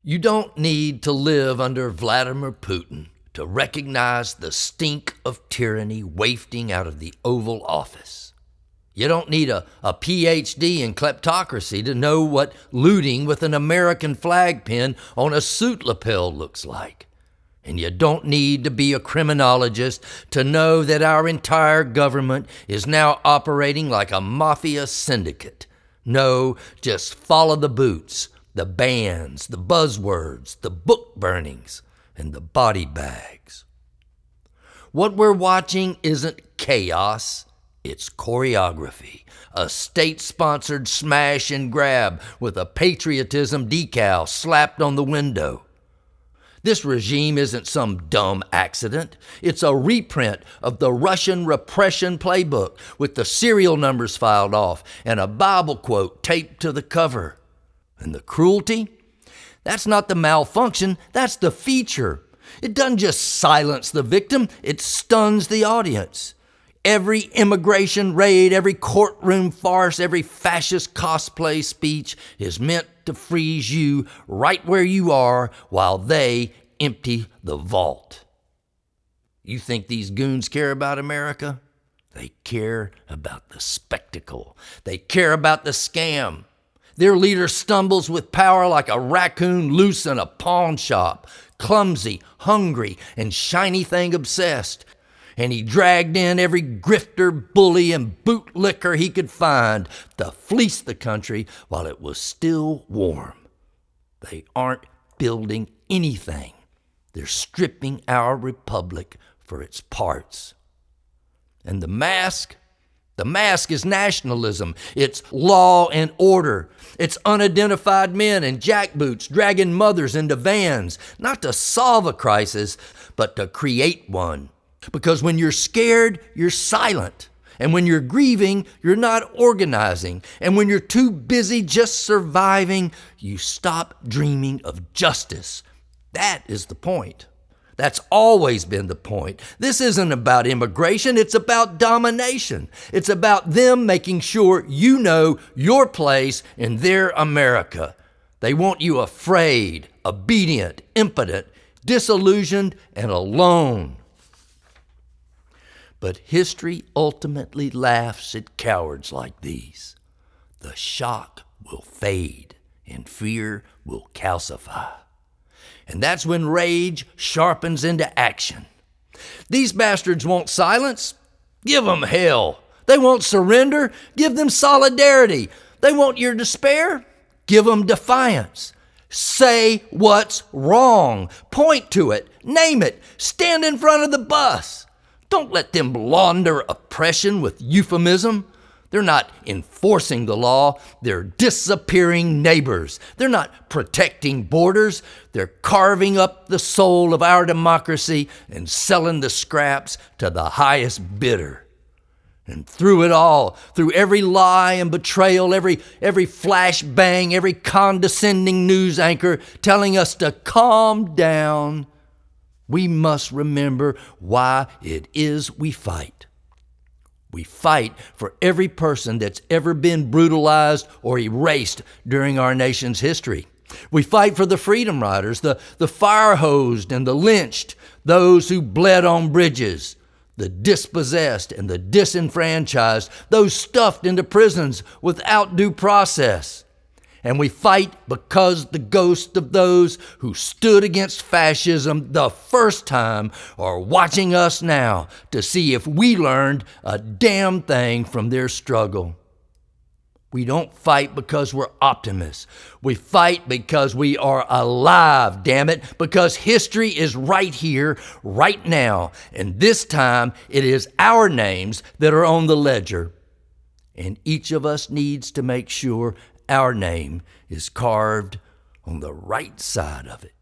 You don't need to live under Vladimir Putin to recognize the stink of tyranny wafting out of the Oval Office. You don't need a PhD in kleptocracy to know what looting with an American flag pin on a suit lapel looks like. And you don't need to be a criminologist to know that our entire government is now operating like a mafia syndicate. No, just follow the boots, the bans, the buzzwords, the book burnings, and the body bags. What we're watching isn't chaos, it's choreography, a state-sponsored smash and grab with a patriotism decal slapped on the window. This regime isn't some dumb accident. It's a reprint of the Russian repression playbook with the serial numbers filed off and a Bible quote taped to the cover. And the cruelty? That's not the malfunction, that's the feature. It doesn't just silence the victim, it stuns the audience. Every immigration raid, every courtroom farce, every fascist cosplay speech is meant to freeze you right where you are while they empty the vault. You think these goons care about America? They care about the spectacle. They care about the scam. Their leader stumbles with power like a raccoon loose in a pawn shop, clumsy, hungry, and shiny thing obsessed. And he dragged in every grifter, bully, and bootlicker he could find to fleece the country while it was still warm. They aren't building anything. They're stripping our republic for its parts. And the mask is nationalism. It's law and order. It's unidentified men in jackboots dragging mothers into vans, not to solve a crisis, but to create one. Because when you're scared, you're silent. And when you're grieving, you're not organizing. And when you're too busy just surviving, you stop dreaming of justice. That is the point. That's always been the point. This isn't about immigration, it's about domination. It's about them making sure you know your place in their America. They want you afraid, obedient, impotent, disillusioned, and alone. But history ultimately laughs at cowards like these. The shock will fade and fear will calcify. And that's when rage sharpens into action. These bastards want silence? Give them hell. They won't surrender? Give them solidarity. They want your despair? Give them defiance. Say what's wrong. Point to it. Name it. Stand in front of the bus. Don't let them launder oppression with euphemism. They're not enforcing the law. They're disappearing neighbors. They're not protecting borders. They're carving up the soul of our democracy and selling the scraps to the highest bidder. And through it all, through every lie and betrayal, every flashbang, every condescending news anchor telling us to calm down, we must remember why it is we fight. We fight for every person that's ever been brutalized or erased during our nation's history. We fight for the freedom riders, the fire-hosed and the lynched, those who bled on bridges, the dispossessed and the disenfranchised, those stuffed into prisons without due process. And we fight because the ghosts of those who stood against fascism the first time are watching us now to see if we learned a damn thing from their struggle. We don't fight because we're optimists. We fight because we are alive, damn it, because history is right here, right now. And this time it is our names that are on the ledger. And each of us needs to make sure our name is carved on the right side of it.